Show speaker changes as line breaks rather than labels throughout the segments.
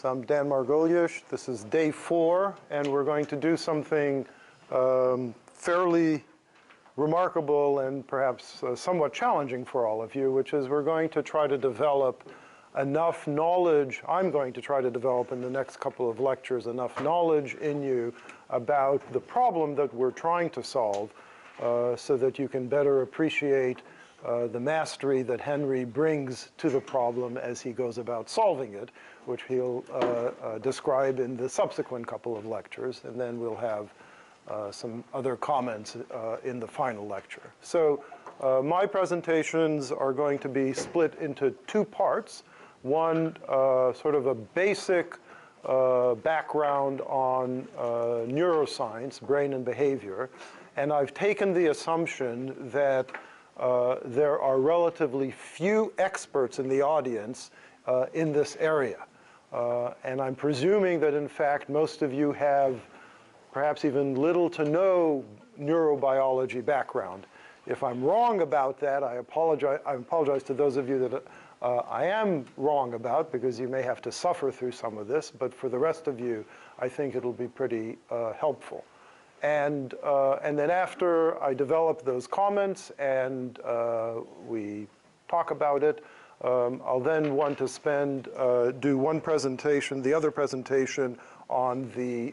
So I'm Dan Margoliash. This is day 4, and we're going to do something fairly remarkable and perhaps somewhat challenging for all of you, which is we're going to try to develop enough knowledge. I'm going to try to develop in the next couple of lectures enough knowledge in you about the problem that we're trying to solve so that you can better appreciate the mastery that Henry brings to the problem as he goes about solving it, which he'll describe in the subsequent couple of lectures, and then we'll have some other comments in the final lecture. So my presentations are going to be split into 2 parts. One, sort of a basic background on neuroscience, brain and behavior, and I've taken the assumption that there are relatively few experts in the audience in this area. And I'm presuming that, in fact, most of you have perhaps even little to no neurobiology background. If I'm wrong about that, I apologize to those of you that I am wrong about, because you may have to suffer through some of this. But for the rest of you, I think it'll be pretty helpful. And then after I develop those comments and we talk about it, I'll then want to do one presentation, the other presentation on the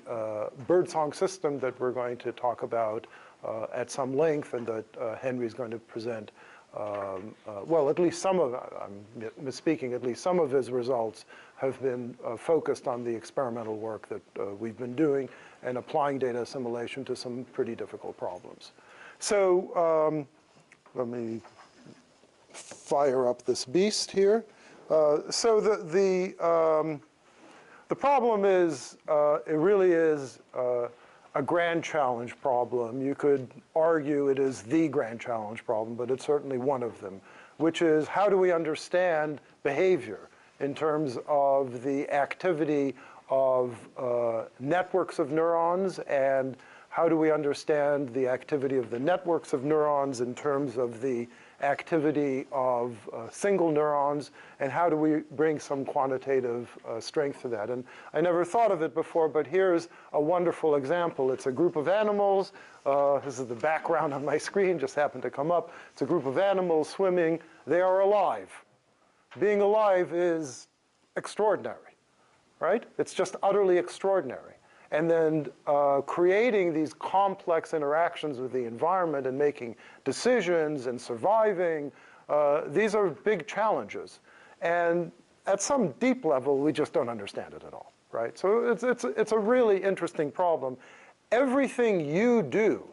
birdsong system that we're going to talk about at some length, and that Henry's going to present. Well, at least some of, I'm misspeaking, at least some of his results have been focused on the experimental work that we've been doing and applying data assimilation to some pretty difficult problems. So let me fire up this beast here. So the problem is, it really is a grand challenge problem. You could argue it is the grand challenge problem, but it's certainly one of them, which is how do we understand behavior in terms of the activity of networks of neurons, and how do we understand the activity of the networks of neurons in terms of the activity of single neurons, and how do we bring some quantitative strength to that? And I never thought of it before, but here's a wonderful example. It's a group of animals. This is the background on my screen, just happened to come up. It's a group of animals swimming. They are alive. Being alive is extraordinary, right? It's just utterly extraordinary. And then creating these complex interactions with the environment and making decisions and surviving, these are big challenges. And at some deep level, we just don't understand it at all, right? So it's a really interesting problem. Everything you do,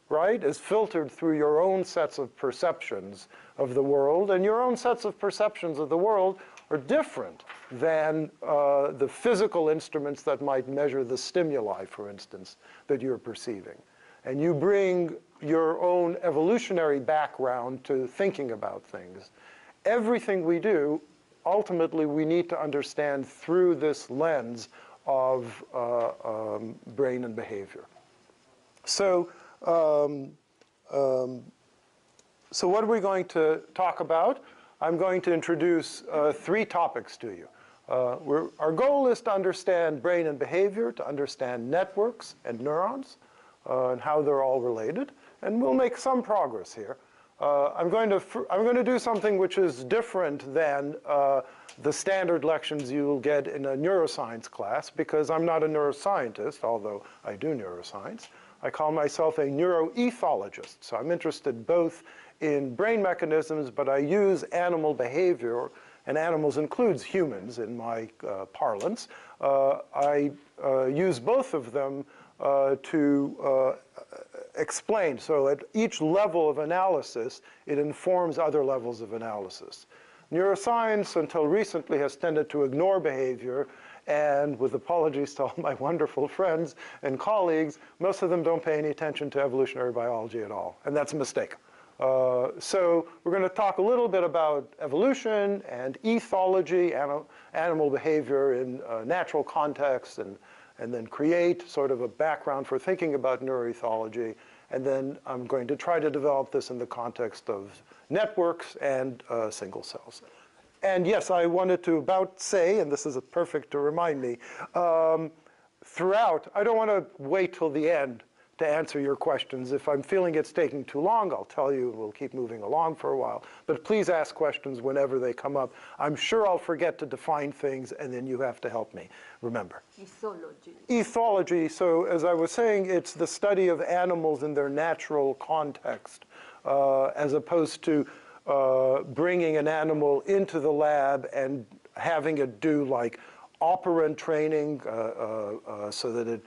right, is filtered through your own sets of perceptions of the world, and your own sets of perceptions of the world are different than the physical instruments that might measure the stimuli, for instance, that you're perceiving. And you bring your own evolutionary background to thinking about things. Everything we do, ultimately, we need to understand through this lens of brain and behavior. So, so what are we going to talk about? I'm going to introduce 3 topics to you. Our goal is to understand brain and behavior, to understand networks and neurons, and how they're all related. And we'll make some progress here. I'm going to do something which is different than the standard lections you'll get in a neuroscience class, because I'm not a neuroscientist, although I do neuroscience. I call myself a neuroethologist. So I'm interested both in brain mechanisms, but I use animal behavior, and animals includes humans in my parlance. I use both of them to explain. So at each level of analysis, it informs other levels of analysis. Neuroscience, until recently, has tended to ignore behavior, and with apologies to all my wonderful friends and colleagues, most of them don't pay any attention to evolutionary biology at all, and that's a mistake. So we're going to talk a little bit about evolution and ethology, animal behavior in natural contexts, and then create sort of a background for thinking about neuroethology. And then I'm going to try to develop this in the context of networks and single cells. And yes, I wanted to say, and this is perfect to remind me, throughout, I don't want to wait till the end to answer your questions. If I'm feeling it's taking too long, I'll tell you, we'll keep moving along for a while. But please ask questions whenever they come up. I'm sure I'll forget to define things, and then you have to help me remember.
Ethology.
Ethology, so as I was saying, it's the study of animals in their natural context, as opposed to bringing an animal into the lab and having it do like operant training so that it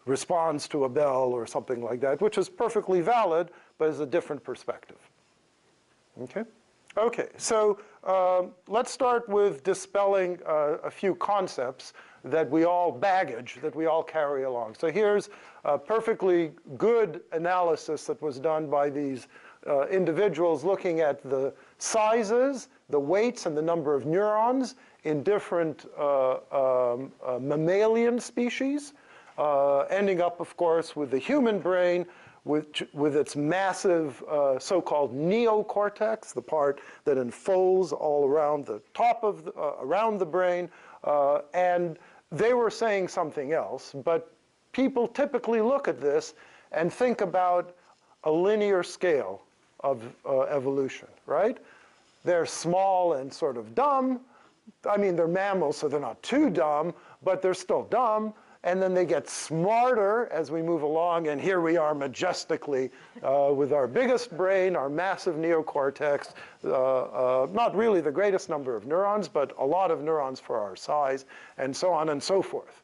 responds to a bell or something like that, which is perfectly valid, but is a different perspective. Okay? Okay, so let's start with dispelling a few concepts that we all carry along. So here's a perfectly good analysis that was done by these individuals looking at the sizes, the weights, and the number of neurons in different mammalian species, ending up, of course, with the human brain, with its massive so-called neocortex, the part that unfolds all around the top of around the brain, and they were saying something else, but people typically look at this and think about a linear scale of evolution, right? They're small and sort of dumb. I mean, they're mammals, so they're not too dumb, but they're still dumb. And then they get smarter as we move along, and here we are majestically with our biggest brain, our massive neocortex, not really the greatest number of neurons, but a lot of neurons for our size, and so on and so forth.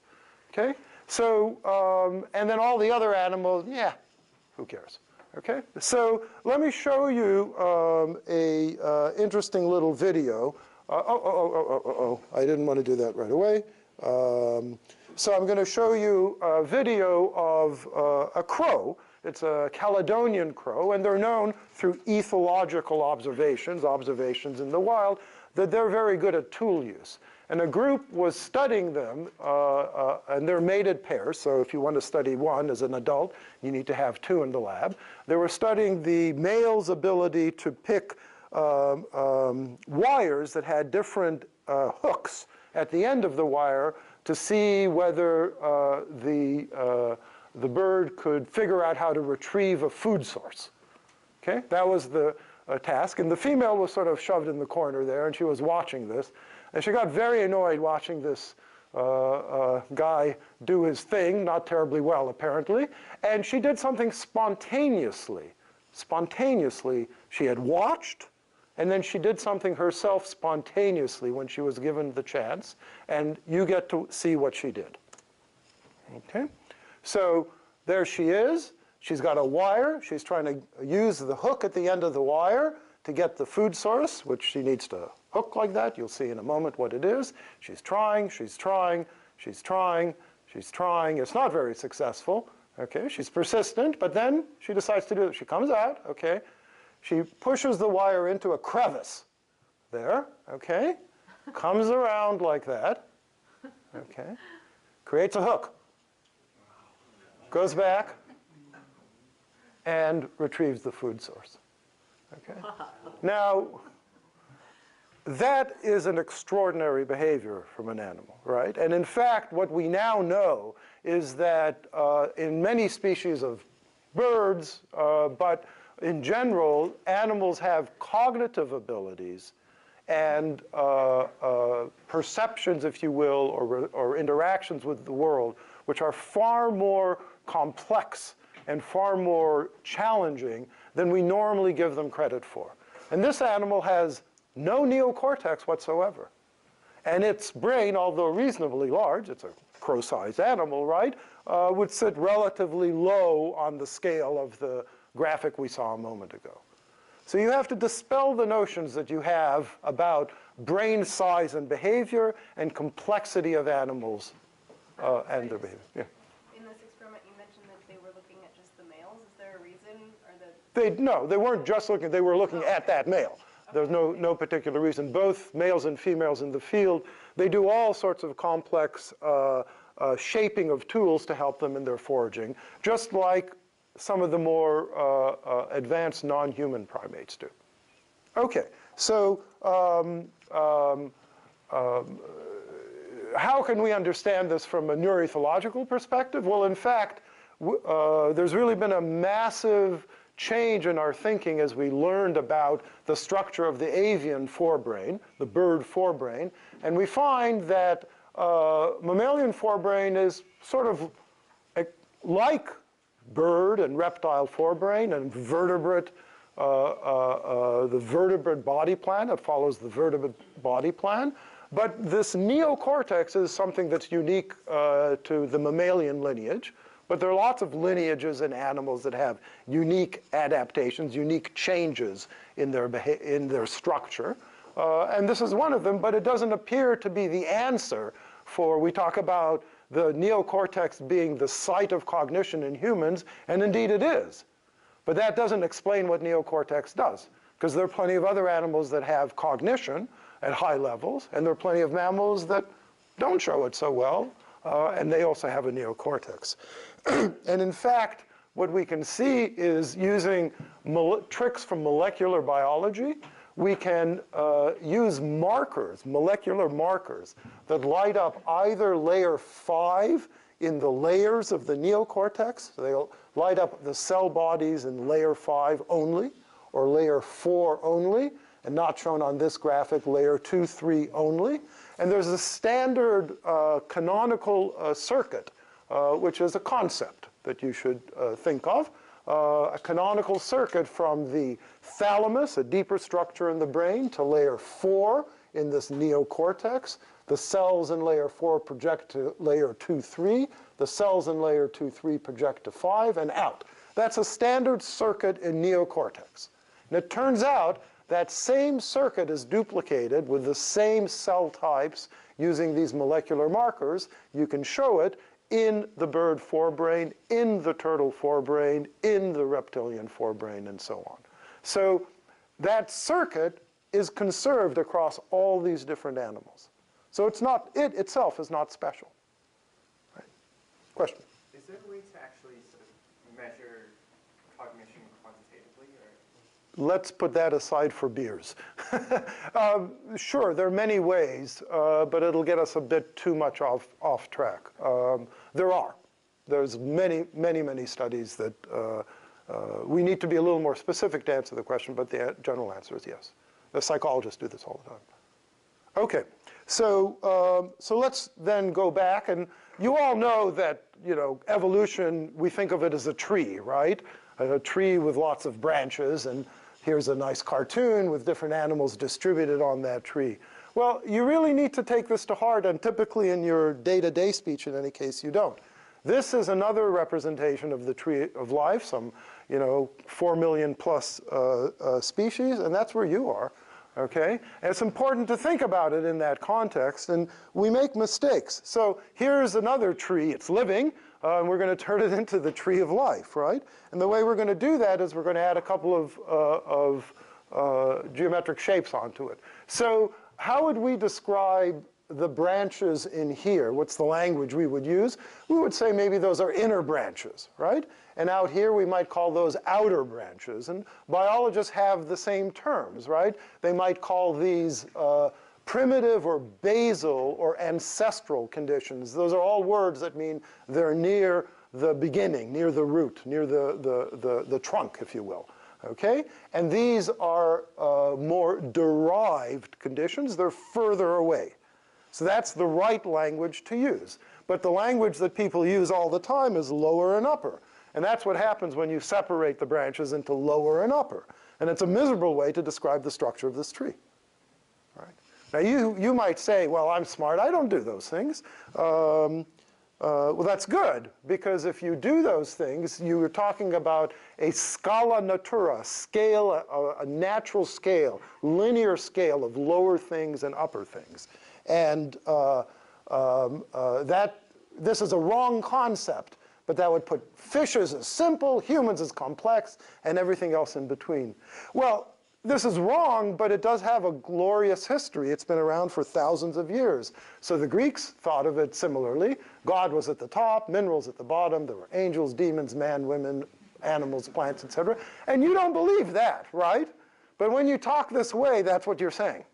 Okay? So, and then all the other animals, yeah, who cares? Okay? So let me show you a interesting little video. I didn't want to do that right away. So I'm going to show you a video of a crow. It's a Caledonian crow, and they're known through ethological observations in the wild, that they're very good at tool use. And a group was studying them, and they're mated pairs, so if you want to study one as an adult, you need to have two in the lab. They were studying the male's ability to pick wires that had different hooks at the end of the wire to see whether the bird could figure out how to retrieve a food source. Okay, that was the task. And the female was sort of shoved in the corner there, and she was watching this. And she got very annoyed watching this guy do his thing, not terribly well, apparently. And she did something spontaneously. Spontaneously, she had watched, and then she did something herself spontaneously when she was given the chance, and you get to see what she did. Okay? So there she is. She's got a wire. She's trying to use the hook at the end of the wire to get the food source, which she needs to hook like that. You'll see in a moment what it is. She's trying, she's trying, she's trying, she's trying. It's not very successful. Okay? She's persistent, but then she decides to do it. She comes out, okay? She pushes the wire into a crevice there, okay? Comes around like that, okay? Creates a hook. Goes back and retrieves the food source, okay? Now, that is an extraordinary behavior from an animal, right? And in fact, what we now know is that in many species of birds, but in general, animals have cognitive abilities and perceptions, if you will, or interactions with the world, which are far more complex and far more challenging than we normally give them credit for. And this animal has no neocortex whatsoever. And its brain, although reasonably large, it's a crow-sized animal, right, would sit relatively low on the scale of the graphic we saw a moment ago. So you have to dispel the notions that you have about brain size and behavior and complexity of animals and their behavior. Yeah.
In this experiment, you mentioned that they were looking at just the males. Is there a reason? Or
no, they weren't just looking. They were looking at that male. There's no particular reason. Both males and females in the field, they do all sorts of complex shaping of tools to help them in their foraging, just like some of the more advanced non-human primates do. Okay, so how can we understand this from a neuroethological perspective? Well, in fact, there's really been a massive change in our thinking as we learned about the structure of the avian forebrain, the bird forebrain, and we find that mammalian forebrain is sort of like bird and reptile forebrain and vertebrate, the vertebrate body plan. It follows the vertebrate body plan. But this neocortex is something that's unique to the mammalian lineage. But there are lots of lineages in animals that have unique adaptations, unique changes in their structure. And this is one of them, but it doesn't appear to be the answer for, we talk about the neocortex being the site of cognition in humans, and indeed it is. But that doesn't explain what neocortex does, because there are plenty of other animals that have cognition at high levels, and there are plenty of mammals that don't show it so well, and they also have a neocortex. And in fact, what we can see is using tricks from molecular biology, we can use markers, molecular markers, that light up either layer 5 in the layers of the neocortex. So they'll light up the cell bodies in layer 5 only, or layer 4 only, and not shown on this graphic, layer 2, 3 only. And there's a standard canonical circuit, which is a concept that you should think of. A canonical circuit from the thalamus, a deeper structure in the brain, to layer 4 in this neocortex. The cells in layer 4 project to layer 2, 3. The cells in layer 2, 3 project to 5 and out. That's a standard circuit in neocortex. And it turns out that same circuit is duplicated with the same cell types using these molecular markers. You can show it in the bird forebrain, in the turtle forebrain, in the reptilian forebrain, and so on. So that circuit is conserved across all these different animals. So it's not, it itself is not special. Right? Question?
Is there a way to actually sort of measure cognition quantitatively? Or?
Let's put that aside for beers. Sure, there are many ways, but it'll get us a bit too much off track. There's many studies that we need to be a little more specific to answer the question, but the general answer is yes. The psychologists do this all the time. Okay, so let's then go back, and you all know that, evolution, we think of it as a tree, right? A tree with lots of branches, and here's a nice cartoon with different animals distributed on that tree. Well, you really need to take this to heart, and typically in your day-to-day speech, in any case, you don't. This is another representation of the tree of life, some 4 million plus species, and that's where you are. Okay? And it's important to think about it in that context, and we make mistakes. So here's another tree. It's living, and we're going to turn it into the tree of life, right? And the way we're going to do that is we're going to add a couple of geometric shapes onto it. So how would we describe the branches in here? What's the language we would use? We would say maybe those are inner branches, right? And out here we might call those outer branches. And biologists have the same terms, right? They might call these primitive or basal or ancestral conditions. Those are all words that mean they're near the beginning, near the root, near the trunk, if you will. Okay? And these are more derived conditions. They're further away. So that's the right language to use. But the language that people use all the time is lower and upper. And that's what happens when you separate the branches into lower and upper. And it's a miserable way to describe the structure of this tree. Right? Now you might say, well, I'm smart. I don't do those things. Well, that's good, because if you do those things, you are talking about a scala natura, scale, a natural scale, linear scale of lower things and upper things. And this is a wrong concept, but that would put fishes as simple, humans as complex, and everything else in between. Well, this is wrong, but it does have a glorious history. It's been around for thousands of years. So the Greeks thought of it similarly. God was at the top, minerals at the bottom. There were angels, demons, man, women, animals, plants, etc. And you don't believe that, right? But when you talk this way, that's what you're saying.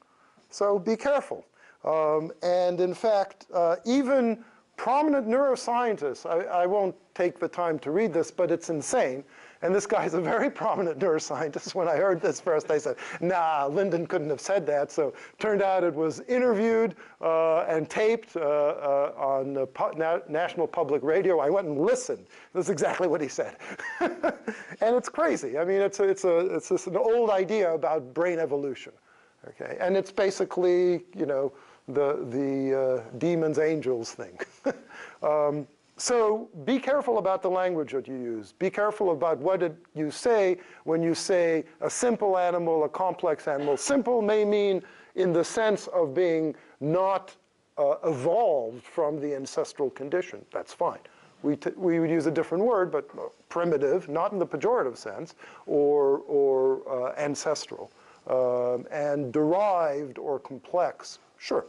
So be careful. And in fact, even prominent neuroscientists, I won't take the time to read this, but it's insane. And this guy's a very prominent neuroscientist. When I heard this first, I said, nah, Lyndon couldn't have said that. So turned out it was interviewed and taped on National Public Radio. I went and listened. This is exactly what he said. And it's crazy. I mean, it's just an old idea about brain evolution. Okay? And it's basically, you know, the demons, angels thing. So be careful about the language that you use. Be careful about what you say when you say a simple animal, a complex animal. Simple may mean in the sense of being not evolved from the ancestral condition. That's fine. We would use a different word, but primitive, not in the pejorative sense, or ancestral. And derived or complex, sure.